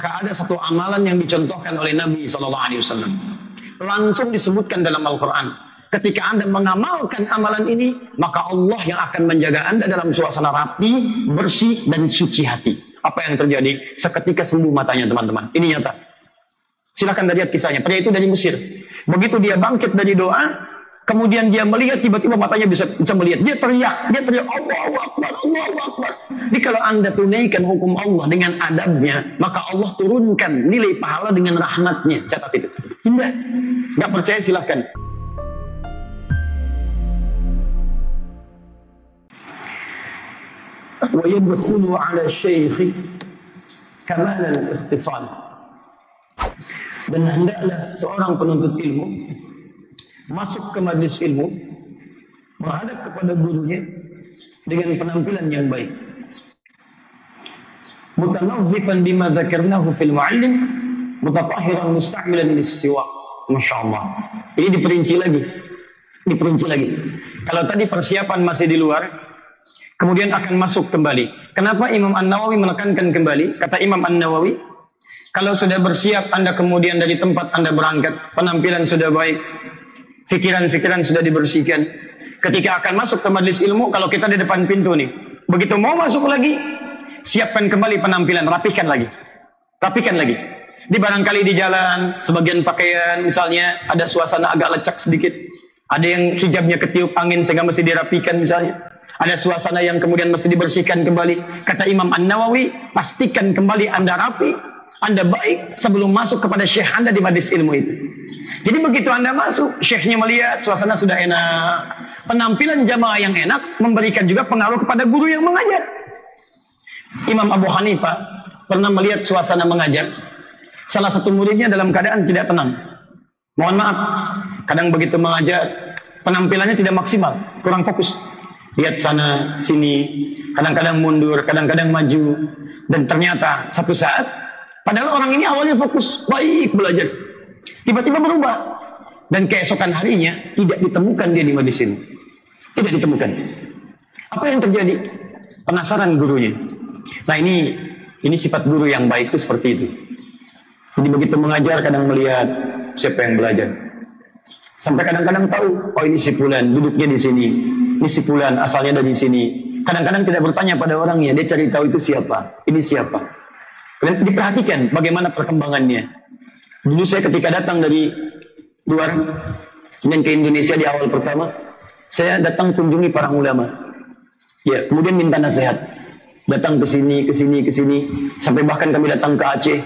Maka ada satu amalan yang dicontohkan oleh Nabi SAW. Langsung disebutkan dalam Al-Quran. Ketika Anda mengamalkan amalan ini, maka Allah yang akan menjaga Anda dalam suasana rapi, bersih, dan suci hati. Apa yang terjadi? Seketika sembuh matanya, teman-teman. Ini nyata. Silahkan lihat kisahnya. Pria itu dari Mesir. Begitu dia bangkit dari doa, kemudian dia melihat, tiba-tiba matanya bisa melihat. Dia teriak, Allahu Akbar, Allahu Akbar. Jadi kalau Anda tunaikan hukum Allah dengan adabnya, maka Allah turunkan nilai pahala dengan rahmatnya. Catat itu. Indah. Gak percaya silahkan. Wa yadkhulu ala syaikh kamal al-ikhtisal. Dan hendaklah seorang penuntut ilmu masuk ke majlis ilmu, menghadap kepada gurunya dengan penampilan yang baik. Mutanawwifan bima dzakarnahu fil muallim, mutatahhiran musta'milan lis-siwak. Masyaallah. Ini diperinci lagi. Diperinci lagi. Kalau tadi persiapan masih di luar, kemudian akan masuk kembali. Kenapa Imam An-Nawawi menekankan kembali? Kata Imam An-Nawawi, kalau sudah bersiap Anda kemudian dari tempat Anda berangkat, penampilan sudah baik, pikiran-pikiran sudah dibersihkan. Ketika akan masuk ke majelis ilmu, kalau kita di depan pintu nih, begitu mau masuk lagi, siapkan kembali penampilan, rapikan lagi. Rapikan lagi. Di barangkali di jalan, sebagian pakaian misalnya ada suasana agak lecak sedikit. Ada yang hijabnya ketiup angin sehingga mesti dirapikan misalnya. Ada suasana yang kemudian mesti dibersihkan kembali. Kata Imam An-Nawawi, pastikan kembali Anda rapi, Anda baik sebelum masuk kepada syekh Anda di majelis ilmu itu. Jadi begitu Anda masuk, syekhnya melihat suasana sudah enak. Penampilan jamaah yang enak memberikan juga pengaruh kepada guru yang mengajar. Imam Abu Hanifah pernah melihat suasana mengajar. Salah satu muridnya dalam keadaan tidak tenang. Mohon maaf, kadang begitu mengajar, penampilannya tidak maksimal, kurang fokus. Lihat sana, sini, kadang-kadang mundur, kadang-kadang maju. Dan ternyata satu saat, padahal orang ini awalnya fokus, baik belajar. Tiba-tiba berubah. Dan keesokan harinya tidak ditemukan dia di majelis ilmu. Tidak ditemukan. Apa yang terjadi? Penasaran gurunya. Nah ini sifat guru yang baik itu seperti itu. Jadi begitu mengajar kadang melihat siapa yang belajar. Sampai kadang-kadang tahu, oh ini si fulan duduknya di sini. Ini si fulan asalnya dari sini. Kadang-kadang tidak bertanya pada orangnya, dia cari tahu itu siapa, ini siapa. Dan diperhatikan bagaimana perkembangannya. Dulu saya ketika datang dari luar dan ke Indonesia di awal pertama, saya datang kunjungi para ulama. Ya, kemudian minta nasihat. Datang ke sini, ke sini, ke sini, sampai bahkan kami datang ke Aceh.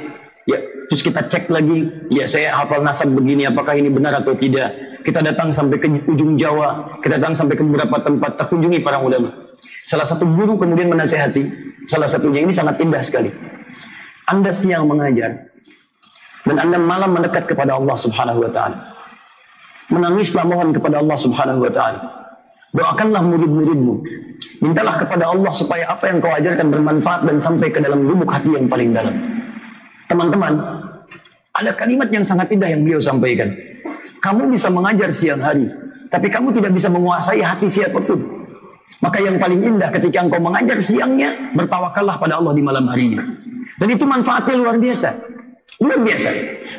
Ya, terus kita cek lagi. Ya, saya hafal nasab begini, apakah ini benar atau tidak? Kita datang sampai ke ujung Jawa, kita datang sampai ke beberapa tempat, kita kunjungi para ulama. Salah satu guru kemudian menasihati, salah satunya ini sangat indah sekali. Anda siang mengajar, dan Anda malam mendekat kepada Allah Subhanahu wa Ta'ala. Menangislah mohon kepada Allah Subhanahu wa Ta'ala. Doakanlah murid-muridmu. Mintalah kepada Allah supaya apa yang kau ajarkan bermanfaat dan sampai ke dalam lubuk hati yang paling dalam. Teman-teman, ada kalimat yang sangat indah yang beliau sampaikan. Kamu bisa mengajar siang hari, tapi kamu tidak bisa menguasai hati siapapun. Maka yang paling indah ketika engkau mengajar siangnya, bertawakallah pada Allah di malam harinya. Dan itu manfaatnya luar biasa. Luar biasa.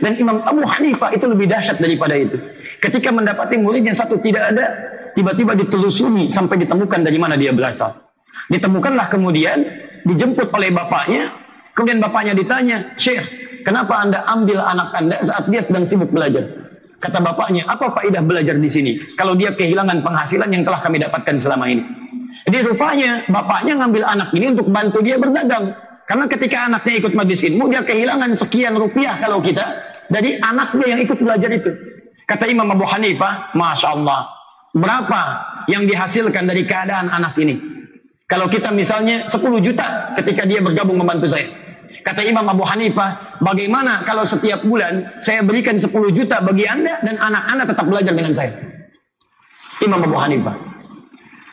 Dan Imam Abu Hanifah itu lebih dahsyat daripada itu. Ketika mendapati muridnya satu tidak ada, tiba-tiba ditelusuri sampai ditemukan dari mana dia berasal. Ditemukanlah kemudian, dijemput oleh bapaknya. Kemudian bapaknya ditanya, Syekh, kenapa Anda ambil anak Anda saat dia sedang sibuk belajar? Kata bapaknya, apa faedah belajar di sini? Kalau dia kehilangan penghasilan yang telah kami dapatkan selama ini. Jadi rupanya bapaknya ngambil anak ini untuk bantu dia berdagang. Karena ketika anaknya ikut majlis ilmu, dia kehilangan sekian rupiah kalau kita dari anaknya yang ikut belajar itu. Kata Imam Abu Hanifah, Masya Allah, berapa yang dihasilkan dari keadaan anak ini? Kalau kita misalnya 10 juta ketika dia bergabung membantu saya. Kata Imam Abu Hanifah, bagaimana kalau setiap bulan saya berikan 10 juta bagi Anda dan anak-anak tetap belajar dengan saya? Imam Abu Hanifah.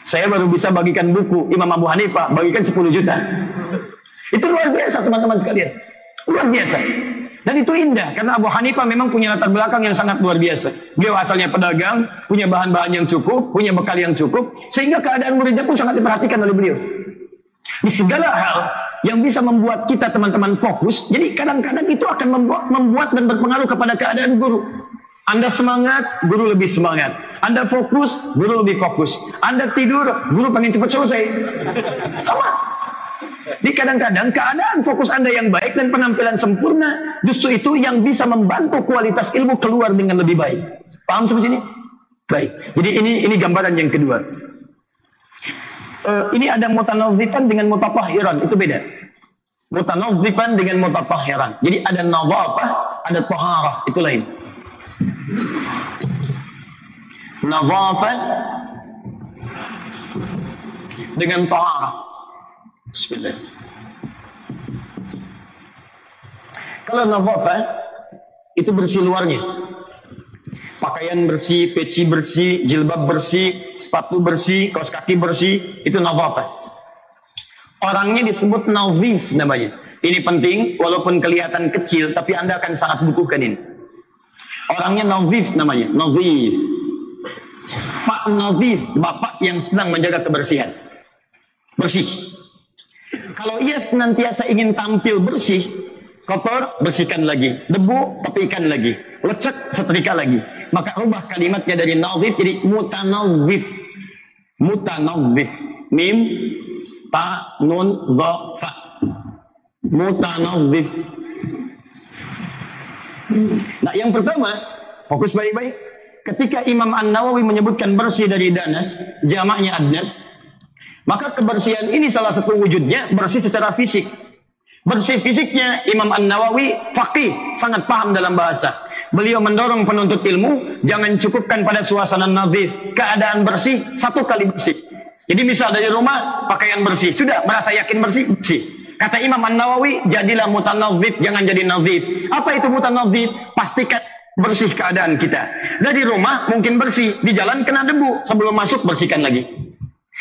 Saya baru bisa bagikan buku Imam Abu Hanifah, bagikan 10 juta. Itu luar biasa teman-teman sekalian. Luar biasa. Dan itu indah, karena Abu Hanifah memang punya latar belakang yang sangat luar biasa. Beliau asalnya pedagang, punya bahan-bahan yang cukup, punya bekal yang cukup, sehingga keadaan muridnya pun sangat diperhatikan oleh beliau. Di segala hal, yang bisa membuat kita teman-teman fokus. Jadi kadang-kadang itu akan membuat dan berpengaruh kepada keadaan guru. Anda semangat, guru lebih semangat. Anda fokus, guru lebih fokus. Anda tidur, guru pengen cepat selesai. Sama. Di kadang-kadang keadaan fokus Anda yang baik dan penampilan sempurna, justru itu yang bisa membantu kualitas ilmu keluar dengan lebih baik. Paham sampai sini? Baik. Jadi ini gambaran yang kedua. Ini ada mutanawwifan dengan mutatahhiran, itu beda. Mutanawwifan dengan mutatahhiran. Jadi ada nadhafah, ada taharah, itu lain. Nadhafah dengan taharah. Bismillah. Kalau nadhafah itu bersih luarnya. Pakaian bersih, peci bersih, jilbab bersih, sepatu bersih, kaos kaki bersih, itu nadhafah. Orangnya disebut nadhif namanya. Ini penting, walaupun kelihatan kecil, tapi Anda akan sangat butuhkan ini. Orangnya nadhif namanya, nadhif. Pak nadhif, bapak yang sedang menjaga kebersihan. Bersih. Kalau ia senantiasa ingin tampil bersih, kotor, bersihkan lagi. Debu, tepikan lagi. Lecek, setrika lagi. Maka rubah kalimatnya dari nadhif jadi mutanawwif. Mutanawwif. Mim, ta, nun, dha, fa. Mutanawwif. Nah, yang pertama, fokus baik-baik. Ketika Imam An-Nawawi menyebutkan bersih dari danas, jamaknya adnas, maka kebersihan ini salah satu wujudnya bersih secara fisik. Bersih fisiknya, Imam An-Nawawi faqih, sangat paham dalam bahasa. Beliau mendorong penuntut ilmu, jangan cukupkan pada suasana nadhif. Keadaan bersih, satu kali bersih. Jadi misal dari rumah, pakaian bersih. Sudah, merasa yakin bersih, bersih. Kata Imam An-Nawawi, jadilah mutanawwif, jangan jadi nadhif. Apa itu mutanawwif? Pastikan bersih keadaan kita. Dari rumah mungkin bersih, di jalan kena debu, sebelum masuk bersihkan lagi.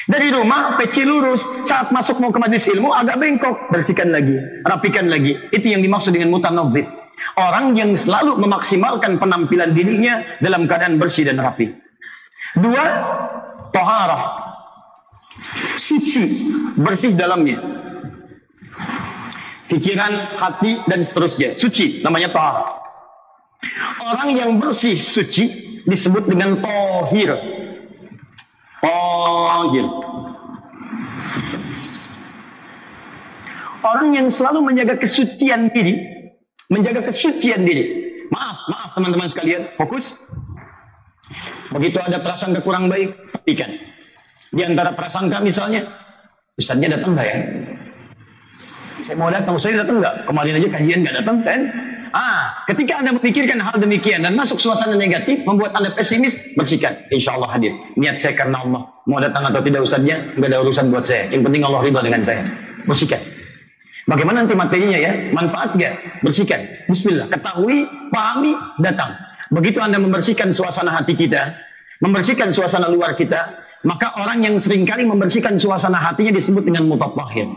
Dari rumah peci lurus, saat masuk mau ke majelis ilmu agak bengkok, bersihkan lagi, rapikan lagi. Itu yang dimaksud dengan mutanawwif. Orang yang selalu memaksimalkan penampilan dirinya dalam keadaan bersih dan rapi. Dua, taharah. Suci, bersih dalamnya. Pikiran, hati, dan seterusnya. Suci, namanya taharah. Orang yang bersih, suci, disebut dengan tahir. Tahir. Orang yang selalu menjaga kesucian diri, Maaf teman-teman sekalian, fokus. Begitu ada prasangka kurang baik, tepikan. Di antara prasangka misalnya, ustadznya datang nggak ya? Saya mau datang, ustadznya datang nggak? Kemarin aja kajian nggak datang kan? Ketika Anda memikirkan hal demikian dan masuk suasana negatif, membuat Anda pesimis, bersihkan. Insya Allah hadir. Niat saya karena Allah. Mau datang atau tidak ustadznya, nggak ada urusan buat saya. Yang penting Allah ridha dengan saya. Bersihkan. Bagaimana nanti materinya ya? Manfaat gak? Bersihkan. Bismillah. Ketahui, pahami, datang. Begitu Anda membersihkan suasana hati kita, membersihkan suasana luar kita, maka orang yang seringkali membersihkan suasana hatinya disebut dengan mutatahhir.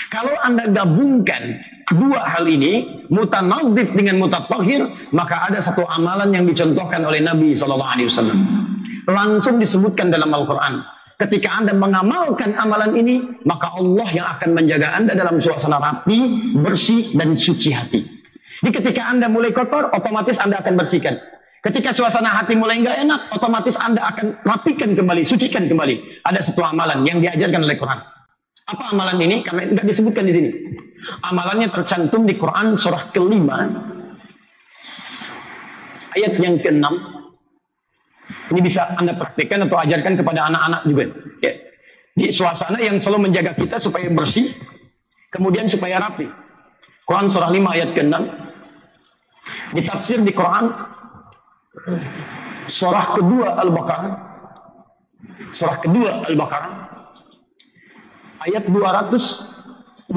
Kalau Anda gabungkan dua hal ini, mutanawwif dengan mutatahhir, maka ada satu amalan yang dicontohkan oleh Nabi SAW. Langsung disebutkan dalam Al-Quran. Ketika Anda mengamalkan amalan ini, maka Allah yang akan menjaga Anda dalam suasana rapi, bersih, dan suci hati. Jadi ketika Anda mulai kotor, otomatis Anda akan bersihkan. Ketika suasana hati mulai nggak enak, otomatis Anda akan rapikan kembali, sucikan kembali. Ada satu amalan yang diajarkan oleh Quran. Apa amalan ini? Karena nggak disebutkan di sini. Amalannya tercantum di Quran surah ke-5, ayat yang ke-6. Ini bisa Anda praktikkan atau ajarkan kepada anak-anak juga. Ya. Di suasana yang selalu menjaga kita supaya bersih, kemudian supaya rapi. Quran surah 5 ayat ke-6. Ditafsir di Quran surah kedua Al-Baqarah. Surah kedua Al-Baqarah. Ayat 222.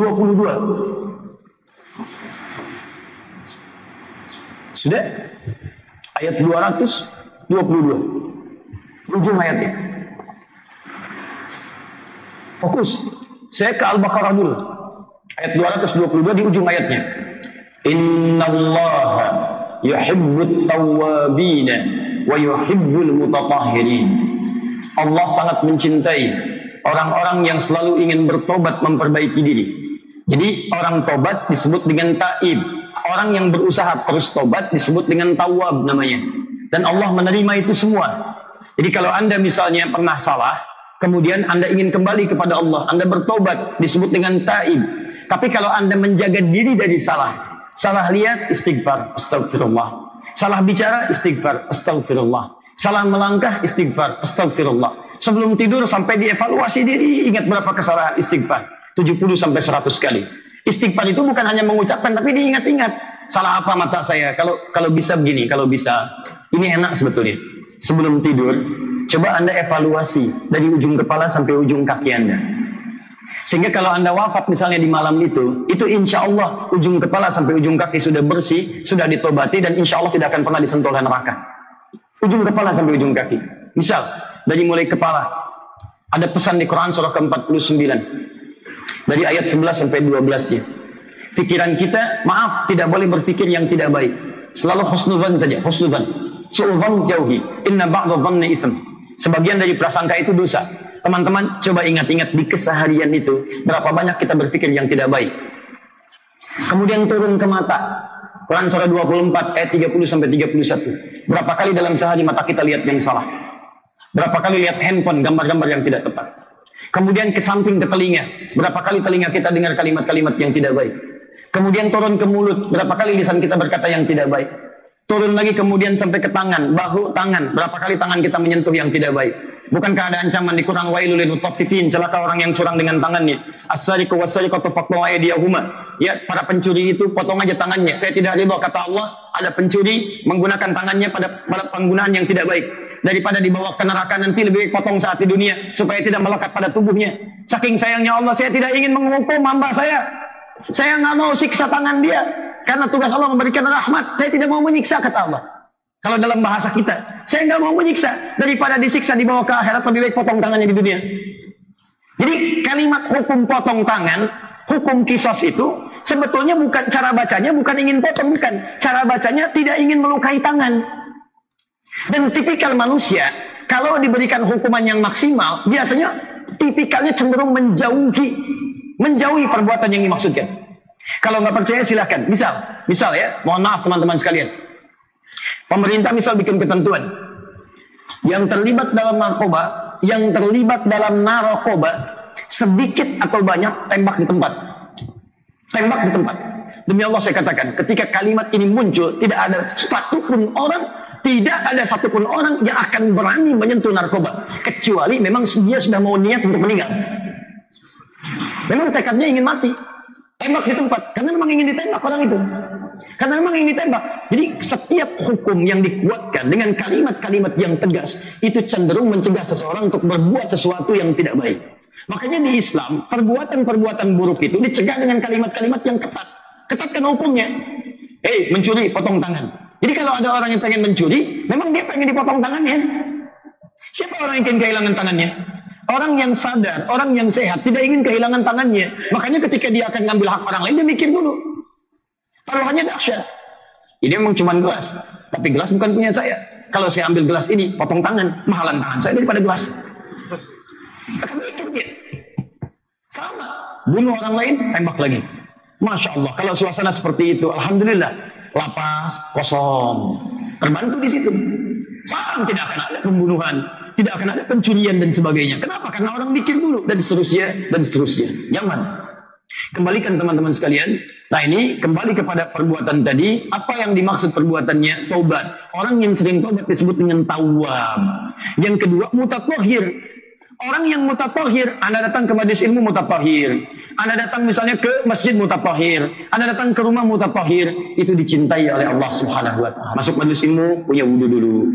Sudah? Ayat 222. Ujung ayatnya. Fokus. Saya ke Al-Baqarah dulu. Ayat 222 di ujung ayatnya. Innallaha yuhibbut tawwabina wa yuhibbul mutatahhirin. Allah sangat mencintai orang-orang yang selalu ingin bertobat, memperbaiki diri, Jadi orang tobat disebut dengan taib. Orang yang berusaha terus tobat disebut dengan tawab namanya. Dan Allah menerima itu semua. Jadi kalau Anda misalnya pernah salah, kemudian Anda ingin kembali kepada Allah, Anda bertobat, disebut dengan taib. Tapi kalau Anda menjaga diri dari salah, salah lihat, istighfar, astagfirullah. Salah bicara, istighfar, astagfirullah. Salah melangkah, istighfar, astagfirullah. Sebelum tidur sampai dievaluasi diri, ingat berapa kesalahan, istighfar. 70 sampai 100 kali. Istighfar itu bukan hanya mengucapkan, tapi diingat-ingat. Salah apa mata saya? Kalau bisa begini, kalau bisa. Ini enak sebetulnya. Sebelum tidur, coba Anda evaluasi dari ujung kepala sampai ujung kaki Anda. Sehingga kalau Anda wafat misalnya di malam itu insya Allah ujung kepala sampai ujung kaki sudah bersih, sudah ditobati, dan insya Allah tidak akan pernah disentuh oleh neraka. Ujung kepala sampai ujung kaki. Misal, dari mulai kepala, ada pesan di Quran surah ke-49. Dari ayat 11 sampai 12-nya. Pikiran kita, maaf, tidak boleh berpikir yang tidak baik. Selalu husnudzan saja, husnudzan. Su'udzan jauhi. Inna ba'da dhanni itsm. Sebagian dari prasangka itu dosa. Teman-teman, coba ingat-ingat di keseharian itu, berapa banyak kita berpikir yang tidak baik. Kemudian turun ke mata. Quran surah 24 ayat 30 sampai 31. Berapa kali dalam sehari mata kita lihat yang salah? Berapa kali lihat handphone, gambar-gambar yang tidak tepat? Kemudian ke samping ke telinga. Berapa kali telinga kita dengar kalimat-kalimat yang tidak baik? Kemudian turun ke mulut. Berapa kali lisan kita berkata yang tidak baik? Turun lagi kemudian sampai ke tangan, bahu, tangan. Berapa kali tangan kita menyentuh yang tidak baik? Bukankah ada ancaman di Quran, wailul lil mutaffifin, celaka orang yang curang dengan tangannya. As-sariqu was-sariqatu faqtu aydiyahuma. Ya, para pencuri itu potong aja tangannya. Saya tidak ridho, kata Allah, ada pencuri menggunakan tangannya pada penggunaan yang tidak baik. Daripada dibawa ke neraka nanti lebih baik potong saat di dunia supaya tidak melekat pada tubuhnya. Saking sayangnya Allah, saya tidak ingin menghukum hamba saya. Saya nggak mau siksa tangan dia. Karena tugas Allah memberikan rahmat. Saya tidak mau menyiksa, kata Allah. Kalau dalam bahasa kita, saya nggak mau menyiksa. Daripada disiksa dibawa ke akhirat, lebih baik potong tangannya di dunia. Jadi kalimat hukum potong tangan, hukum kisos itu sebetulnya bukan, cara bacanya bukan ingin potong, bukan. Cara bacanya tidak ingin melukai tangan. Dan tipikal manusia, kalau diberikan hukuman yang maksimal, biasanya tipikalnya cenderung menjauhi perbuatan yang dimaksudkan. Kalau nggak percaya silahkan. Misal ya, mohon maaf teman-teman sekalian. Pemerintah misal bikin ketentuan. Yang terlibat dalam narkoba, sedikit atau banyak tembak di tempat. Tembak di tempat. Demi Allah saya katakan, ketika kalimat ini muncul, tidak ada satupun orang yang akan berani menyentuh narkoba. Kecuali memang dia sudah mau niat untuk meninggal. Memang tekadnya ingin mati. Tembak di tempat, karena memang ingin ditembak orang itu. Karena memang ingin ditembak. Jadi setiap hukum yang dikuatkan dengan kalimat-kalimat yang tegas, itu cenderung mencegah seseorang untuk berbuat sesuatu yang tidak baik. Makanya di Islam, perbuatan-perbuatan buruk itu dicegah dengan kalimat-kalimat yang ketat. Ketatkan hukumnya. Mencuri, potong tangan. Jadi kalau ada orang yang pengen mencuri, memang dia pengen dipotong tangannya. Siapa orang yang ingin kehilangan tangannya? Orang yang sadar, orang yang sehat, tidak ingin kehilangan tangannya. Makanya ketika dia akan ngambil hak orang lain, dia mikir dulu. Taruhannya dahsyat. Ini memang cuma gelas. Tapi gelas bukan punya saya. Kalau saya ambil gelas ini, potong tangan, mahalan tangan saya daripada gelas. Akan mikir dia. Sama. Bunuh orang lain, tembak lagi. Masya Allah. Kalau suasana seperti itu, alhamdulillah. Lapas, kosong. Terbantu di situ. Paham, tidak akan ada pembunuhan. Tidak akan ada pencurian dan sebagainya. Kenapa? Karena orang mikir dulu dan seterusnya dan seterusnya. Nyaman. Kembalikan teman-teman sekalian. Nah ini kembali kepada perbuatan tadi. Apa yang dimaksud perbuatannya? Taubat. Orang yang sering taubat disebut dengan tawwab. Yang kedua, mutatahhir. Orang yang mutatahhir, Anda datang ke majelis ilmu mutatahhir. Anda datang misalnya ke masjid mutatahhir. Anda datang ke rumah mutatahhir. Itu dicintai oleh Allah Subhanahu wa taala. Masuk majelis ilmu punya wudu dulu.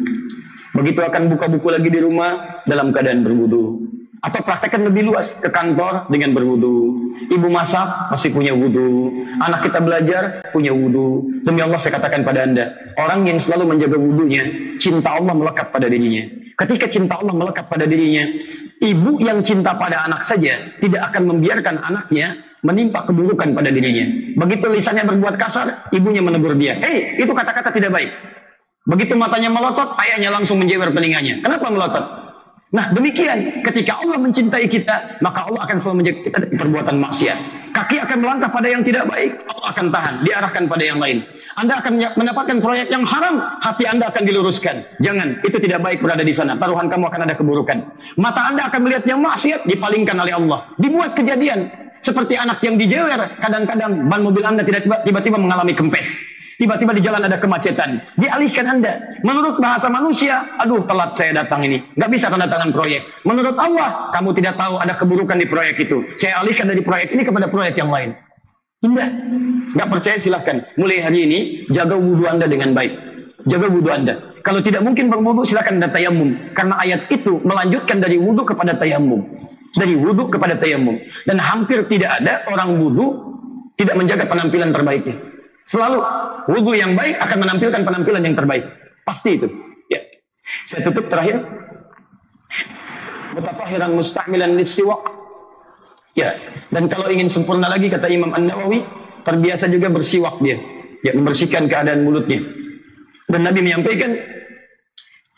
Begitu akan buka buku lagi di rumah dalam keadaan berwudu. Atau praktekkan lebih luas ke kantor dengan berwudu. Ibu masak masih punya wudu. Anak kita belajar punya wudu. Demi Allah saya katakan pada Anda, orang yang selalu menjaga wudunya, cinta Allah melekat pada dirinya. Ketika cinta Allah melekat pada dirinya, ibu yang cinta pada anak saja tidak akan membiarkan anaknya menimpa keburukan pada dirinya. Begitu lisannya berbuat kasar, ibunya menegur dia. Itu kata-kata tidak baik. Begitu matanya melotot, ayahnya langsung menjewer telinganya. Kenapa melotot? Nah demikian, ketika Allah mencintai kita, maka Allah akan selalu menjaga kita dari perbuatan maksiat. Kaki akan melangkah pada yang tidak baik, Allah akan tahan, diarahkan pada yang lain. Anda akan mendapatkan proyek yang haram, hati Anda akan diluruskan. Jangan, itu tidak baik berada di sana. Taruhan kamu akan ada keburukan. Mata Anda akan melihat yang maksiat, dipalingkan oleh Allah. Dibuat kejadian seperti anak yang dijewer. Kadang-kadang ban mobil Anda tiba-tiba mengalami kempes. Tiba-tiba di jalan ada kemacetan, dialihkan Anda. Menurut bahasa manusia, aduh telat saya datang ini, nggak bisa tanda tangan proyek. Menurut Allah, kamu tidak tahu ada keburukan di proyek itu. Saya alihkan dari proyek ini kepada proyek yang lain. Indah. Nggak percaya silahkan. Mulai hari ini, jaga wudhu Anda dengan baik. Jaga wudhu Anda. Kalau tidak mungkin berwudhu, silahkan Anda tayamum. Karena ayat itu melanjutkan dari wudhu kepada tayamum. Dari wudhu kepada tayamum. Dan hampir tidak ada orang wudhu tidak menjaga penampilan terbaiknya. Selalu wudhu yang baik akan menampilkan penampilan yang terbaik. Pasti itu. Ya. Saya tutup terakhir. Mutatahiran musta'milan lissiwak. Ya. Dan kalau ingin sempurna lagi, kata Imam An-Nawawi, terbiasa juga bersiwak dia. Ya, membersihkan keadaan mulutnya. Dan Nabi menyampaikan,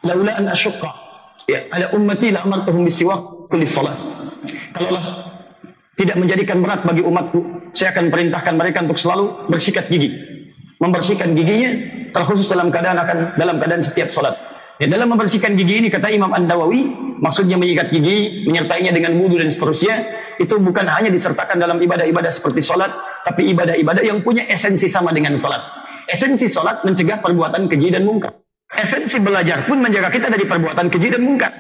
laula an asyqa ya ala ummati la amartuhum bisiwak kulli salat. Kalaulah tidak menjadikan berat bagi umatku, saya akan perintahkan mereka untuk selalu bersikat gigi. Membersihkan giginya terkhusus dalam keadaan setiap salat. Ya, dalam membersihkan gigi ini, kata Imam An-Nawawi, maksudnya menyikat gigi, menyertainya dengan wudu dan seterusnya, itu bukan hanya disertakan dalam ibadah-ibadah seperti salat, tapi ibadah-ibadah yang punya esensi sama dengan salat. Esensi salat mencegah perbuatan keji dan mungkar. Esensi belajar pun menjaga kita dari perbuatan keji dan mungkar.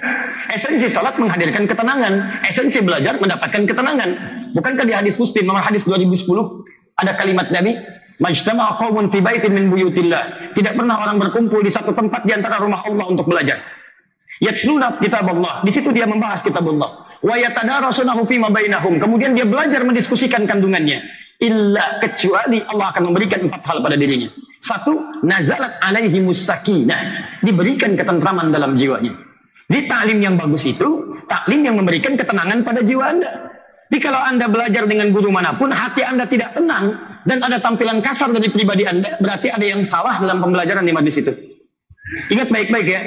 Esensi salat menghadirkan ketenangan. Esensi belajar mendapatkan ketenangan. Bukankah di hadis Muslim nomor hadis 2010 ada kalimat Nabi, majtama'a qaumun fi baitin min buyutillah. Tidak pernah orang berkumpul di satu tempat di antara rumah Allah untuk belajar. Yatsluna kitab Allah. Di situ dia membahas kitab Allah. Wa yatadarasunahu fima bainahum. Kemudian dia belajar mendiskusikan kandungannya. Illa, kecuali Allah akan memberikan 4 hal pada dirinya. 1, nazalat alaihimus sakinah, diberikan ketentraman dalam jiwanya. Di taklim yang bagus itu, taklim yang memberikan ketenangan pada jiwa Anda. Jadi kalau Anda belajar dengan guru manapun, hati Anda tidak tenang, dan ada tampilan kasar dari pribadi Anda, berarti ada yang salah dalam pembelajaran di majlis itu. Ingat baik-baik ya,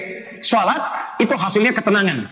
salat itu hasilnya ketenangan.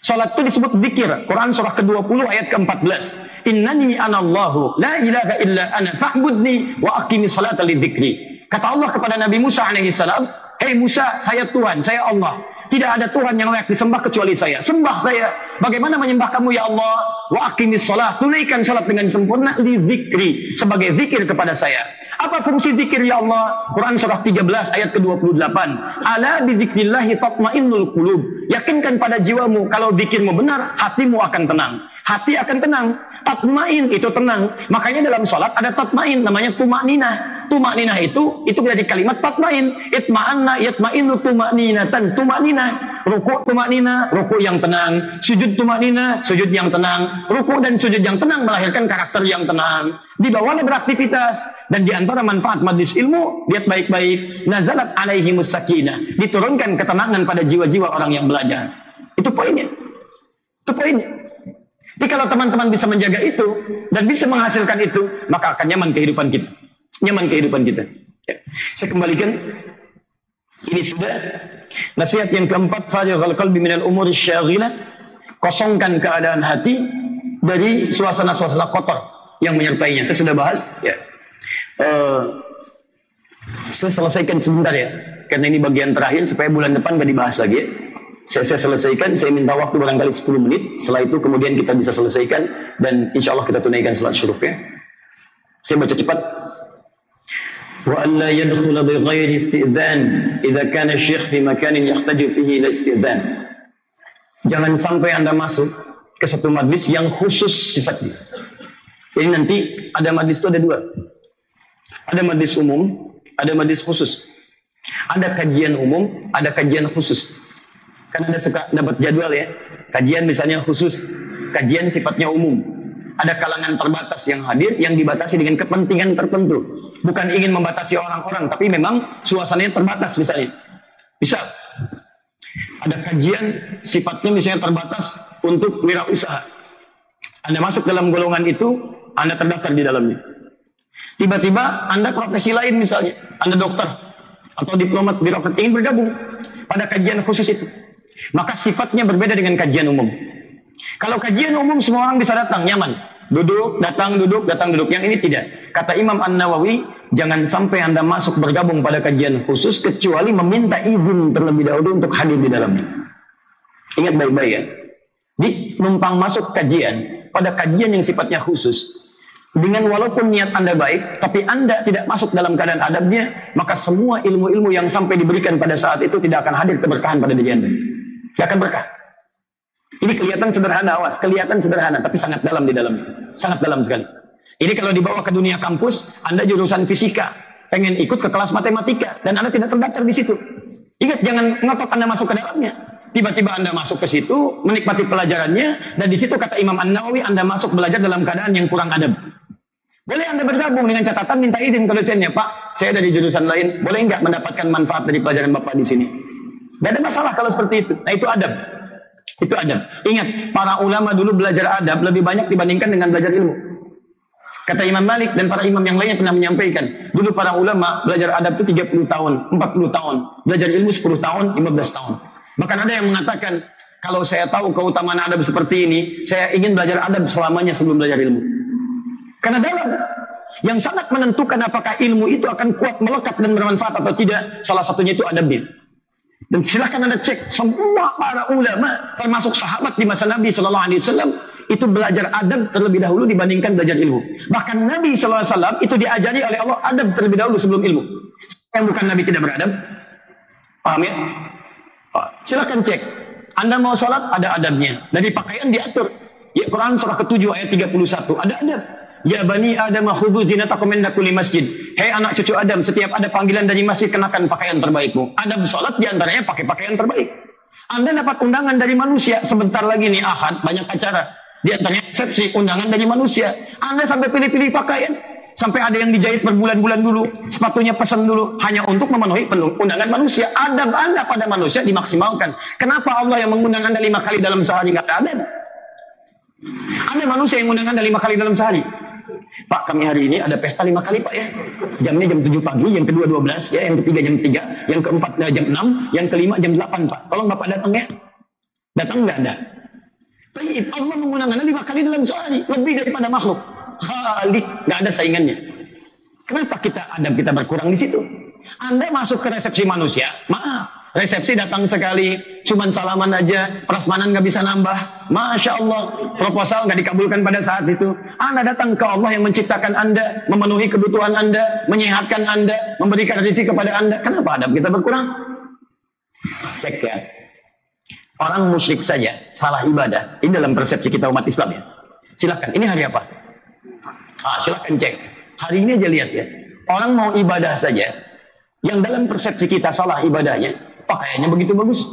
Salat itu disebut zikir. Quran surah ke-20 ayat ke-14. Innani anallahu la ilaha illa ana fa'budni wa aqimi salata lidzikri. Kata Allah kepada Nabi Musa alaihi salam, "Hei Musa, saya Tuhan, saya Allah. Tidak ada Tuhan yang layak disembah kecuali saya. Sembah saya. Bagaimana menyembah kamu ya Allah? Wa aqimis shalah, tunaikan salat dengan sempurna li dzikri, sebagai zikir kepada saya." Apa fungsi zikir ya Allah? Quran surah 13 ayat ke-28. Ala bi dzikrillahi tatmainnul qulub. Yakinkan pada jiwamu, kalau zikirmu benar, hatimu akan tenang. Hati akan tenang. Tatmain itu tenang. Makanya dalam salat ada tatmain, namanya tumakninah. Tumakninah itu dari kalimat tatmain. Itma'anna yatma'innu tumakninatan. Tumakninah, ruku' tumakninah, ruku' yang tenang. Sujud tumakninah, sujud yang tenang. Ruku' dan sujud yang tenang melahirkan karakter yang tenang. Dibawalah beraktivitas. Dan di antara manfaat majlis ilmu, lihat baik-baik, nazalat alaihimus sakinah, diturunkan ketenangan pada jiwa-jiwa orang yang belajar. Itu poinnya. Itu poinnya. Jadi kalau teman-teman bisa menjaga itu dan bisa menghasilkan itu, maka akan nyaman kehidupan kita. Nyaman kehidupan kita. Ya. Saya kembalikan. Ini sudah nasihat yang keempat, farighal qalbi minal umuri syaghilah. Kosongkan keadaan hati dari suasana-suasana kotor yang menyertainya. Saya sudah bahas. Ya. Saya selesaikan sebentar ya, karena ini bagian terakhir supaya bulan depan gak dibahas lagi ya. Saya selesaikan, saya minta waktu barangkali 10 menit. Setelah itu kemudian kita bisa selesaikan dan insya Allah kita tunaikan salat syuruk ya. Saya baca cepat. Wa an la yadkhula bi ghairi istidhan idza kana syekh fi makanin yahtaju fihi ila istidhan. Jangan sampai Anda masuk ke satu majlis yang khusus sifatnya. Jadi nanti ada majlis itu ada 2. Ada majlis umum, ada majlis khusus. Ada kajian umum, ada kajian khusus. Kan Anda suka dapat jadwal ya. Kajian misalnya khusus, kajian sifatnya umum. Ada kalangan terbatas yang hadir, yang dibatasi dengan kepentingan tertentu. Bukan ingin membatasi orang-orang, tapi memang suasananya terbatas misalnya. Bisa. Ada kajian sifatnya misalnya terbatas untuk wirausaha. Anda masuk dalam golongan itu, Anda terdaftar di dalamnya. Tiba-tiba Anda profesi lain misalnya, Anda dokter atau diplomat birokrat ingin bergabung pada kajian khusus itu. Maka sifatnya berbeda dengan kajian umum. Kalau kajian umum semua orang bisa datang, nyaman. Duduk, datang, duduk, datang, duduk. Yang ini tidak. Kata Imam An-Nawawi, jangan sampai Anda masuk bergabung pada kajian khusus kecuali meminta izin terlebih dahulu untuk hadir di dalamnya. Ingat baik-baik ya. Di numpang masuk kajian, pada kajian yang sifatnya khusus, dengan walaupun niat Anda baik, tapi Anda tidak masuk dalam keadaan adabnya, maka semua ilmu-ilmu yang sampai diberikan pada saat itu tidak akan hadir keberkahan pada diri Anda. Tidak akan berkah. Ini kelihatan sederhana, awas, kelihatan sederhana, tapi sangat dalam di dalamnya. Sangat dalam sekali. Ini kalau dibawa ke dunia kampus, Anda jurusan fisika, pengen ikut ke kelas matematika, dan Anda tidak terdaftar di situ. Ingat, jangan ngotot Anda masuk ke dalamnya. Tiba-tiba Anda masuk ke situ, menikmati pelajarannya, dan di situ kata Imam An-Nawawi, Anda masuk belajar dalam keadaan yang kurang adab. Boleh Anda bergabung dengan catatan minta izin ke dosennya, Pak, saya dari jurusan lain, boleh nggak mendapatkan manfaat dari pelajaran Bapak di sini? Nggak ada masalah kalau seperti itu. Nah, itu adab. Itu adab. Ingat, para ulama dulu belajar adab lebih banyak dibandingkan dengan belajar ilmu. Kata Imam Malik dan para imam yang lainnya pernah menyampaikan, dulu para ulama belajar adab itu 30 tahun, 40 tahun, belajar ilmu 10 tahun, 15 tahun. Bahkan ada yang mengatakan, kalau saya tahu keutamaan adab seperti ini, saya ingin belajar adab selamanya sebelum belajar ilmu. Karena dalam yang sangat menentukan apakah ilmu itu akan kuat melekat dan bermanfaat atau tidak, salah satunya itu adabnya. Dan silahkan Anda cek semua para ulama, termasuk sahabat di masa Nabi Sallallahu Alaihi Wasallam, itu belajar adab terlebih dahulu dibandingkan belajar ilmu. Bahkan Nabi Sallallahu Alaihi Wasallam itu diajari oleh Allah adab terlebih dahulu sebelum ilmu. Yang bukan Nabi tidak beradab, paham ya? Silahkan cek. Anda mau sholat ada adabnya. Dari pakaian diatur. Ya, Quran surah ke-7 ayat 31 ada adab. Ya bani Adam khudhu zinatakum inda kulli masjid. Hei anak cucu Adam, setiap ada panggilan dari masjid kenakan pakaian terbaikmu. Adab salat diantaranya pakai pakaian terbaik. Anda dapat undangan dari manusia, sebentar lagi nih Ahad banyak acara. Di antaranya resepsi, undangan dari manusia. Anda sampai pilih-pilih pakaian, sampai ada yang dijahit berbulan-bulan dulu, sepatunya pesan dulu hanya untuk memenuhi undangan manusia. Adab Anda pada manusia dimaksimalkan. Kenapa Allah yang mengundang Anda 5 kali dalam sehari nggak ada adab? Ada manusia yang mengundang Anda 5 kali dalam sehari. Pak, kami hari ini ada pesta 5 kali Pak ya. Jamnya jam 7 pagi, yang kedua 12 ya, yang ketiga jam 3, yang keempat jam 6, yang kelima jam 8 Pak. Tolong Bapak datang ya. Datang nggak ada. Tapi Allah menggunakan 5 kali dalam sehari, lebih daripada makhluk. Kali nggak ada saingannya. Kenapa adab kita berkurang di situ? Anda masuk ke resepsi manusia, maaf. Resepsi datang sekali, cuman salaman aja, prasmanan nggak bisa nambah. Masya Allah, proposal nggak dikabulkan pada saat itu. Anda datang ke Allah yang menciptakan Anda, memenuhi kebutuhan Anda, menyehatkan Anda, memberikan rezeki kepada Anda. Kenapa adab kita berkurang? Cek ya. Orang musyrik saja salah ibadah. Ini dalam persepsi kita umat Islam ya. Silakan. Ini hari apa? Silakan cek. Hari ini aja lihat ya. Orang mau ibadah saja, yang dalam persepsi kita salah ibadahnya. Pakaiannya begitu bagus.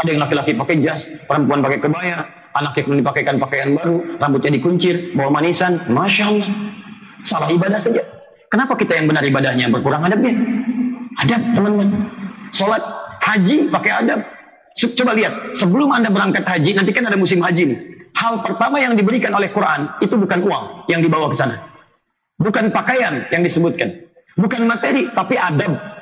Ada yang laki-laki pakai jas, perempuan pakai kebaya, anaknya dipakaikan pakaian baru, rambutnya dikuncir, bawa manisan, Masya Allah. Salah ibadah saja. Kenapa kita yang benar ibadahnya berkurang adabnya? Adab teman-teman. Sholat, haji pakai adab. Coba lihat, sebelum Anda berangkat haji, nanti kan ada musim haji nih. Hal pertama yang diberikan oleh Quran itu bukan uang yang dibawa ke sana, bukan pakaian yang disebutkan, bukan materi, tapi adab.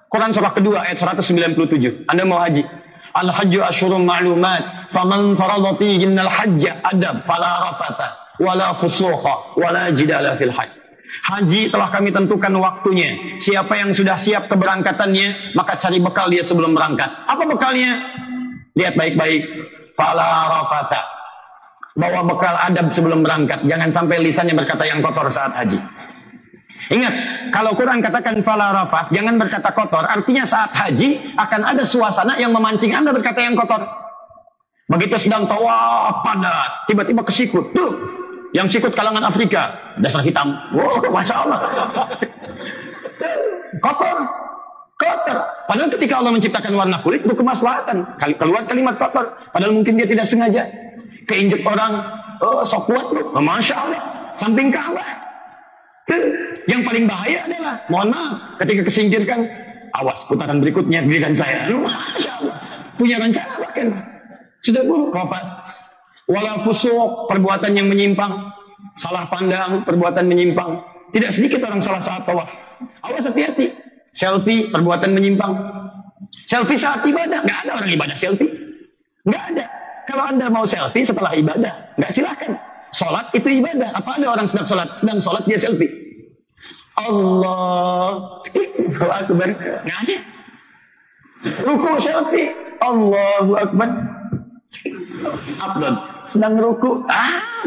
Quran surah kedua ayat 197. Anda mau haji. Al-hajju asyurun ma'lumat. Faman farada fihinnal hajja adab. Fala rafata. Wala fusuqa. Wala jidala fil hajj. Haji telah kami tentukan waktunya. Siapa yang sudah siap keberangkatannya, maka cari bekal dia sebelum berangkat. Apa bekalnya? Lihat baik-baik. Fala rafata. Bawa bekal adab sebelum berangkat. Jangan sampai lisannya berkata yang kotor saat haji. Ingat, kalau Quran katakan fala rafas, jangan berkata kotor. Artinya saat haji akan ada suasana yang memancing Anda berkata yang kotor. Begitu sedang tawaf padat, tiba-tiba kesikut. Tuh, yang sikut kalangan Afrika, dasar hitam. Wow, Masya Allah. Kotor. Kotor. Padahal ketika Allah menciptakan warna kulit itu kemaslahatan. Keluar kalimat kotor. Padahal mungkin dia tidak sengaja. Keinjek orang, sok kuat lu. Masya Allah. Samping Ka'bah. Yang paling bahaya adalah, mohon maaf, ketika kesingkirkan, awas putaran berikutnya giliran saya. Masya Allah. Punya rencana bahkan. Sudah buruk wafat. Wala fusuq, perbuatan yang menyimpang. Salah pandang, perbuatan menyimpang. Tidak sedikit orang salah saat tawaf. Awas hati-hati. Selfie, perbuatan menyimpang. Selfie saat ibadah. Nggak ada orang ibadah selfie. Nggak ada. Kalau Anda mau selfie setelah ibadah, nggak silahkan. Sholat itu ibadah. Apa ada orang sedang sholat dia selfie? Allahu Akbar. Nggak ada. Ruku selfie. Allahu Akbar. Upload. Sedang ruku.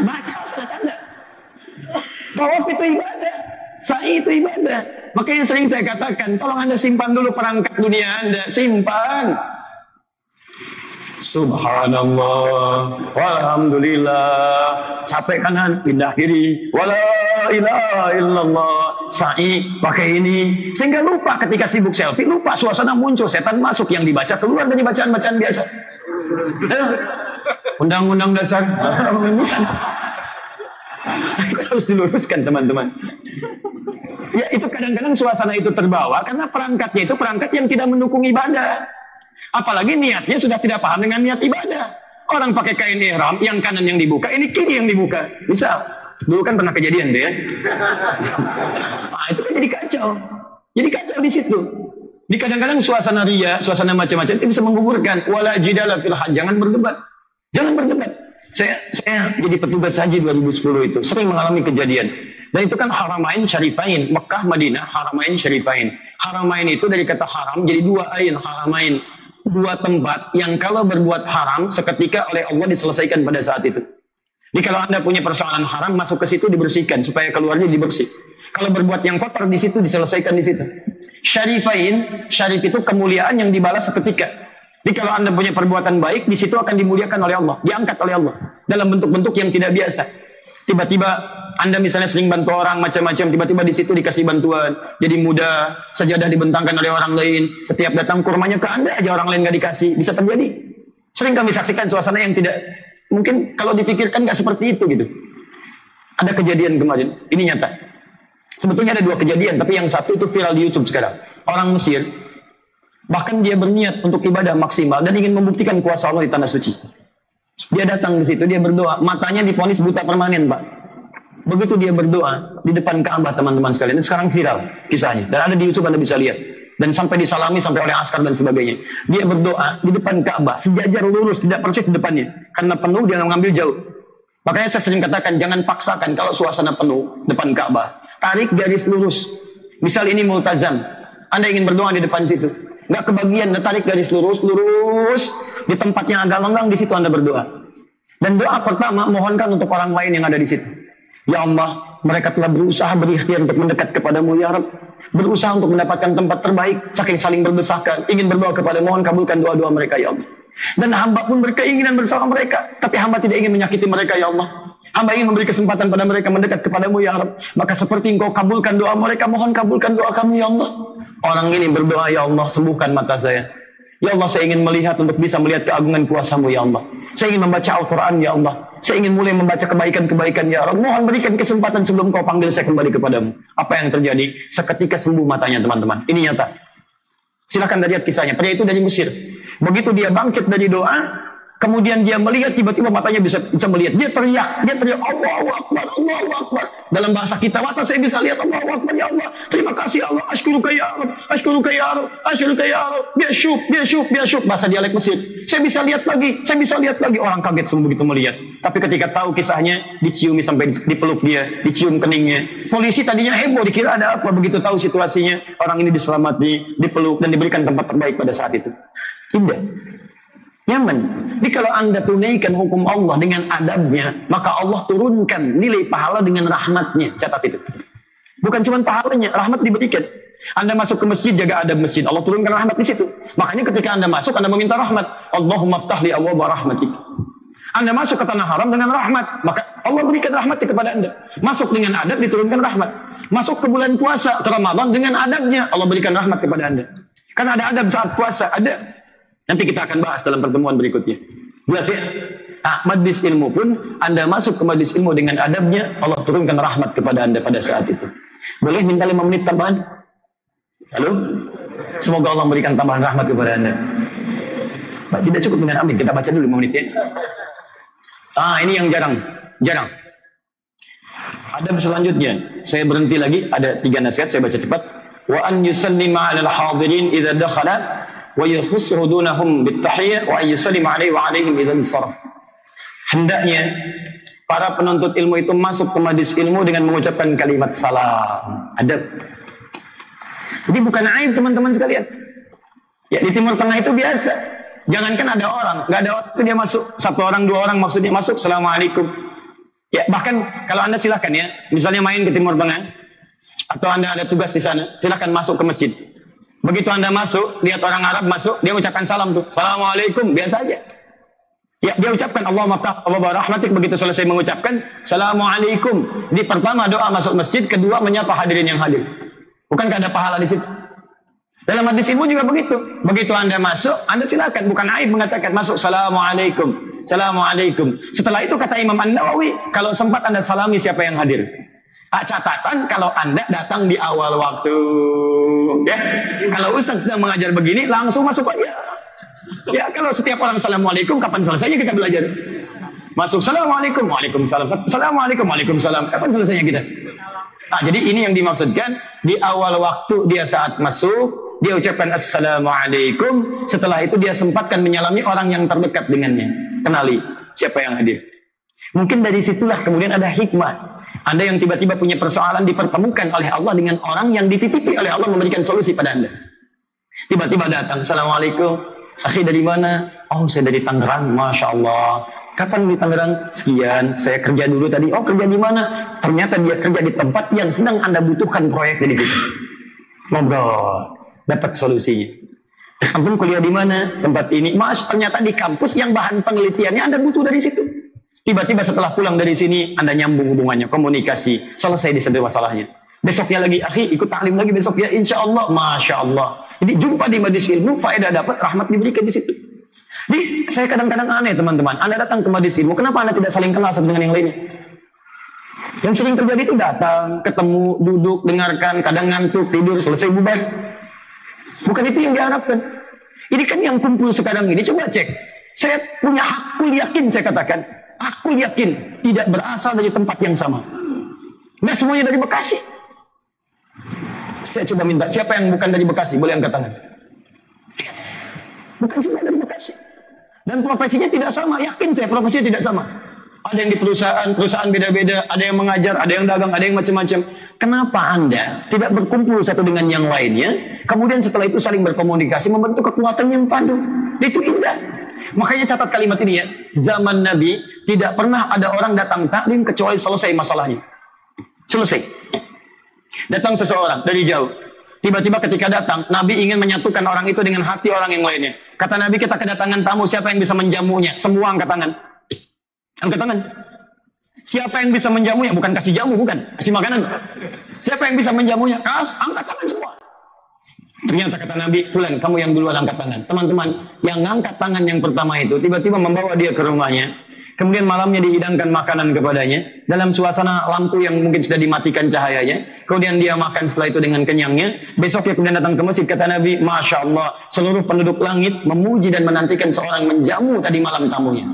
Baca salah tanda. Tawaf itu ibadah. Sa'i itu ibadah. Makanya sering saya katakan, tolong Anda simpan dulu perangkat dunia Anda. Simpan. Subhanallah, walhamdulillah, capek kanan, pindah kiri, wala ilaha illallah, sa'i, pakai ini, sehingga lupa ketika sibuk selfie, lupa suasana muncul, setan masuk, yang dibaca keluar dari bacaan-bacaan biasa. Undang-undang dasar, itu harus diluruskan teman-teman. Ya itu kadang-kadang suasana itu terbawa, karena perangkatnya itu perangkat yang tidak mendukung ibadah. Apalagi niatnya sudah tidak paham dengan niat ibadah. Orang pakai kain ihram, yang kanan yang dibuka, ini kiri yang dibuka. Misal, dulu kan pernah kejadian deh ya. Itu kan jadi kacau. Jadi kacau di situ. Di kadang-kadang suasana ria, suasana macam-macam itu bisa menggugurkan. Wala jidala fil hajj, jangan berdebat. Jangan berdebat. Saya jadi petugas haji 2010 itu sering mengalami kejadian. Dan itu kan haramain syarifain, Mekah, Madinah, haramain syarifain. Haramain itu dari kata haram jadi dua ain, haramain. Dua tempat yang kalau berbuat haram seketika oleh Allah diselesaikan pada saat itu. Jadi kalau Anda punya persoalan haram, masuk ke situ dibersihkan supaya keluarnya dibersih. Kalau berbuat yang kotor di situ diselesaikan di situ. Syarifain, syarif itu kemuliaan yang dibalas seketika. Jadi kalau Anda punya perbuatan baik, di situ akan dimuliakan oleh Allah, diangkat oleh Allah dalam bentuk-bentuk yang tidak biasa. Tiba-tiba Anda misalnya sering bantu orang macam-macam, tiba-tiba di situ dikasih bantuan, jadi mudah, sajadah dibentangkan oleh orang lain, setiap datang kurmanya ke Anda aja orang lain nggak dikasih, bisa terjadi. Sering kami saksikan suasana yang tidak, mungkin kalau difikirkan nggak seperti itu gitu. Ada kejadian kemarin, ini nyata. Sebetulnya ada dua kejadian, tapi yang satu itu viral di YouTube sekarang. Orang Mesir, bahkan dia berniat untuk ibadah maksimal dan ingin membuktikan kuasa Allah di tanah suci. Dia datang di situ, dia berdoa, matanya divonis buta permanen, Pak. Begitu dia berdoa di depan Ka'bah, teman-teman sekalian, ini sekarang viral kisahnya, dan ada di YouTube, Anda bisa lihat, dan sampai disalami sampai oleh askar dan sebagainya. Dia berdoa di depan Ka'bah, sejajar lurus, tidak persis di depannya, karena penuh dia mengambil jauh. Makanya saya sering katakan, jangan paksakan kalau suasana penuh depan Ka'bah, tarik garis lurus. Misal ini multazam, Anda ingin berdoa di depan situ, nggak kebagian, tarik garis lurus, di tempat yang agak lenggang, di situ Anda berdoa. Dan doa pertama, mohonkan untuk orang lain yang ada di situ. Ya Allah, mereka telah berusaha berikhtiar untuk mendekat kepadamu, ya Rabb. Berusaha untuk mendapatkan tempat terbaik, saking saling berdesakan, ingin berdoa kepada, mohon kabulkan doa-doa mereka, ya Allah. Dan hamba pun berkeinginan bersama mereka, tapi hamba tidak ingin menyakiti mereka, ya Allah. Hamba ingin memberi kesempatan pada mereka mendekat kepadamu, ya Rabb. Maka seperti engkau kabulkan doa mereka, mohon kabulkan doa kami, ya Allah. Orang ini berdoa, ya Allah, sembuhkan mata saya. Ya Allah, saya ingin melihat untuk bisa melihat keagungan kuasa-Mu, ya Allah. Saya ingin membaca Al-Quran, ya Allah. Saya ingin mulai membaca kebaikan-kebaikan, ya Allah. Mohon berikan kesempatan sebelum Kau panggil saya kembali kepadamu. Apa yang terjadi? Seketika sembuh matanya, teman-teman. Ini nyata. Silakan lihat kisahnya. Pria itu dari Mesir. Begitu dia bangkit dari doa, kemudian dia melihat, tiba-tiba matanya bisa melihat. Dia teriak, Allahu Akbar, Allahu Akbar. Dalam bahasa kita, mata saya bisa lihat, Allahu Akbar, ya Allah. Terima kasih Allah, ashkuruka ya Rabb, ashkuruka ya Rabb, ashkuruka ya Rabb. Biasyuk. Bahasa dialek Mesir. Saya bisa lihat lagi. Orang kaget semua begitu melihat. Tapi ketika tahu kisahnya, diciumi sampai dipeluk dia, dicium keningnya. Polisi tadinya heboh, dikira ada apa. Begitu tahu situasinya, orang ini diselamati, dipeluk, dan diberikan tempat terbaik pada saat itu. Indah. Nyaman. Jadi kalau Anda tunaikan hukum Allah dengan adabnya, maka Allah turunkan nilai pahala dengan rahmatnya. Catat itu. Bukan cuma pahalanya, rahmat diberikan. Anda masuk ke masjid, jaga adab masjid, Allah turunkan rahmat di situ. Makanya ketika Anda masuk, Anda meminta rahmat. Allahumma ftahli abwaaba rahmatik. Anda masuk ke tanah haram dengan rahmat, maka Allah berikan rahmatnya kepada Anda. Masuk dengan adab, diturunkan rahmat. Masuk ke bulan puasa, ke Ramadan, dengan adabnya, Allah berikan rahmat kepada Anda. Karena ada adab saat puasa, ada. Nanti kita akan bahas dalam pertemuan berikutnya. Jelas ya? Nah, majlis ilmu pun, Anda masuk ke majlis ilmu dengan adabnya, Allah turunkan rahmat kepada Anda pada saat itu. Boleh minta 5 menit tambahan? Halo? Semoga Allah memberikan tambahan rahmat kepada Anda. Tidak cukup dengan amin, kita baca dulu 5 menit ya. Ini yang jarang. Adab selanjutnya, saya berhenti lagi, ada 3 nasihat, saya baca cepat. Wa an yusallima 'alal hadirin idza dakhala wa yakhussu dunahum bit tahiyyah wa yusallim 'alaihi wa 'alaihim idza saraf. Hendaknya para penuntut ilmu itu masuk ke majelis ilmu dengan mengucapkan kalimat salam. Adab. Jadi bukan aib teman-teman sekalian. Ya di Timur Tengah itu biasa. Jangankan ada orang, nggak ada waktu dia masuk, satu orang, dua orang maksudnya masuk, Assalamualaikum. Ya bahkan kalau Anda silahkan ya, misalnya main ke Timur Tengah, atau Anda ada tugas di sana, silahkan masuk ke masjid. Begitu Anda masuk, lihat orang Arab masuk, dia ucapkan salam tuh, Assalamualaikum, biasa aja. Ya dia ucapkan Allah maftah, Allah barahmatik, begitu selesai mengucapkan, Assalamualaikum. Di pertama doa masuk masjid, kedua menyapa hadirin yang hadir. Bukankah ada pahala di situ? Dalam hadis ilmu juga begitu. Begitu Anda masuk, Anda silakan, bukan aib mengatakan masuk Assalamualaikum. Assalamualaikum. Setelah itu kata Imam An-Nawawi, kalau sempat Anda salami siapa yang hadir. Catatan kalau Anda datang di awal waktu. Ya. Kalau Ustaz sedang mengajar begini, langsung masuk aja. Ya, kalau setiap orang Assalamualaikum, kapan selesainya kita belajar? Masuk Assalamualaikum, Waalaikumsalam. Assalamualaikum, Waalaikumsalam. Kapan selesainya kita? Nah, jadi ini yang dimaksudkan di awal waktu dia saat masuk, dia ucapkan Assalamualaikum. Setelah itu dia sempatkan menyalami orang yang terdekat dengannya. Kenali siapa yang hadir. Mungkin dari situlah kemudian ada hikmah. Anda yang tiba-tiba punya persoalan dipertemukan oleh Allah dengan orang yang dititipi oleh Allah memberikan solusi pada Anda. Tiba-tiba datang, Assalamualaikum. Akhi dari mana? Oh, saya dari Tangerang. Masya Allah. Kapan di Tangerang? Sekian. Saya kerja dulu tadi. Oh, kerja di mana? Ternyata dia kerja di tempat yang sedang Anda butuhkan proyek di situ. Ngobrol, dapat solusinya. Antum kuliah di mana? Tempat ini. Mas, ternyata di kampus yang bahan penelitiannya Anda butuh dari situ. Tiba-tiba setelah pulang dari sini, Anda nyambung hubungannya, komunikasi, selesai diselesaikan masalahnya. Besoknya lagi, akhi, ikut taklim lagi besok ya, insya Allah, masya Allah. Jadi jumpa di majelis ilmu, faedah dapat, rahmat diberikan di situ. Jadi saya kadang-kadang aneh teman-teman, Anda datang ke majelis ilmu, kenapa Anda tidak saling kenal satu dengan yang lainnya? Yang sering terjadi itu datang, ketemu, duduk, dengarkan, kadang ngantuk, tidur, selesai bubar. Bukan itu yang diharapkan. Ini kan yang kumpul sekarang ini, coba cek. Saya punya hakul yakin, saya katakan. Aku yakin tidak berasal dari tempat yang sama. Nggak semuanya dari Bekasi. Saya coba minta, siapa yang bukan dari Bekasi? Boleh angkat tangan. Bukan semua dari Bekasi. Dan profesinya tidak sama. Yakin saya profesinya tidak sama. Ada yang di perusahaan beda-beda. Ada yang mengajar, ada yang dagang, ada yang macam-macam. Kenapa Anda tidak berkumpul satu dengan yang lainnya? Kemudian setelah itu saling berkomunikasi, membentuk kekuatan yang padu. Itu indah. Makanya catat kalimat ini ya. Zaman Nabi tidak pernah ada orang datang taklim kecuali selesai masalahnya. Selesai. Datang seseorang dari jauh. Tiba-tiba ketika datang, Nabi ingin menyatukan orang itu dengan hati orang yang lainnya. Kata Nabi, kita kedatangan tamu, siapa yang bisa menjamunya? Semua angkat tangan. Angkat tangan. Siapa yang bisa menjamunya? Bukan kasih jamu, bukan. Kasih makanan. Siapa yang bisa menjamunya? Angkat tangan semua. Ternyata kata Nabi, Fulan, kamu yang duluan angkat tangan. Teman-teman, yang angkat tangan yang pertama itu tiba-tiba membawa dia ke rumahnya. Kemudian malamnya dihidangkan makanan kepadanya dalam suasana lampu yang mungkin sudah dimatikan cahayanya. Kemudian dia makan setelah itu dengan kenyangnya. Besoknya kemudian datang ke masjid, kata Nabi, Masya Allah, seluruh penduduk langit memuji dan menantikan seorang menjamu tadi malam tamunya.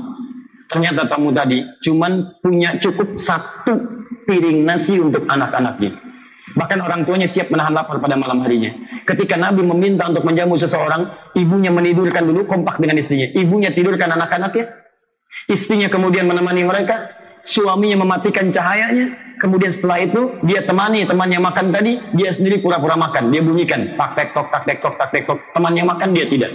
Ternyata tamu tadi cuman punya cukup satu piring nasi untuk anak-anaknya. Bahkan orang tuanya siap menahan lapar pada malam harinya. Ketika Nabi meminta untuk menjamu seseorang, ibunya menidurkan dulu, kompak dengan istrinya. Ibunya tidurkan anak-anaknya. Istrinya kemudian menemani mereka. Suaminya mematikan cahayanya. Kemudian setelah itu, dia temani temannya makan tadi. Dia sendiri pura-pura makan. Dia bunyikan. Tak tek tok, tak tek tok, tak tek tok. Temannya makan, dia tidak.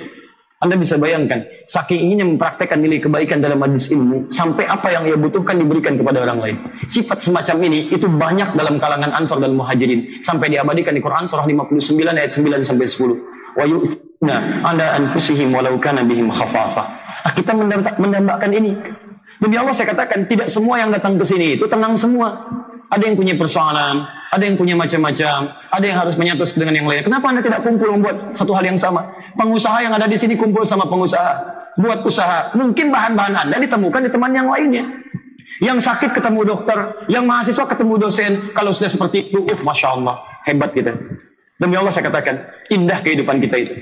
Anda bisa bayangkan, saking inginnya mempraktekkan nilai kebaikan dalam majelis ilmu, sampai apa yang ia butuhkan diberikan kepada orang lain. Sifat semacam ini itu banyak dalam kalangan Ansar dan Muhajirin, sampai diabadikan di Quran surah 59 ayat 9 sampai 10. Wa yu'thuna 'ala anfusihim walau kana bihim khasasah. Kita mendambakan ini. Demi Allah saya katakan, tidak semua yang datang ke sini itu tenang semua. Ada yang punya persoalan, ada yang punya macam-macam, ada yang harus menyatu dengan yang lain. Kenapa Anda tidak kumpul membuat satu hal yang sama? Pengusaha yang ada di sini kumpul sama pengusaha, buat usaha. Mungkin bahan-bahan Anda ditemukan di teman yang lainnya. Yang sakit ketemu dokter, yang mahasiswa ketemu dosen. Kalau sudah seperti itu, Masya Allah, hebat kita. Demi Allah saya katakan, indah kehidupan kita itu.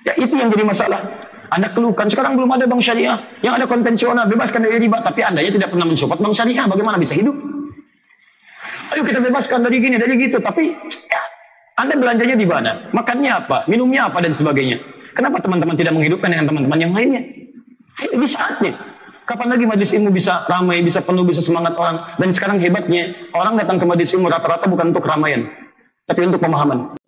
Ya itu yang jadi masalah. Anda keluhkan, sekarang belum ada bank syariah. Yang ada konvensional, bebaskan dari riba. Tapi Anda ya tidak pernah mensupport bank syariah. Bagaimana bisa hidup? Ayo kita bebaskan dari gini, dari gitu. Tapi ya, Anda belanjanya di mana? Makannya apa? Minumnya apa? Dan sebagainya. Kenapa teman-teman tidak menghidupkan dengan teman-teman yang lainnya? Ini saatnya. Kapan lagi majelis ilmu bisa ramai, bisa penuh, bisa semangat orang? Dan sekarang hebatnya, orang datang ke majelis ilmu rata-rata bukan untuk keramaian, tapi untuk pemahaman.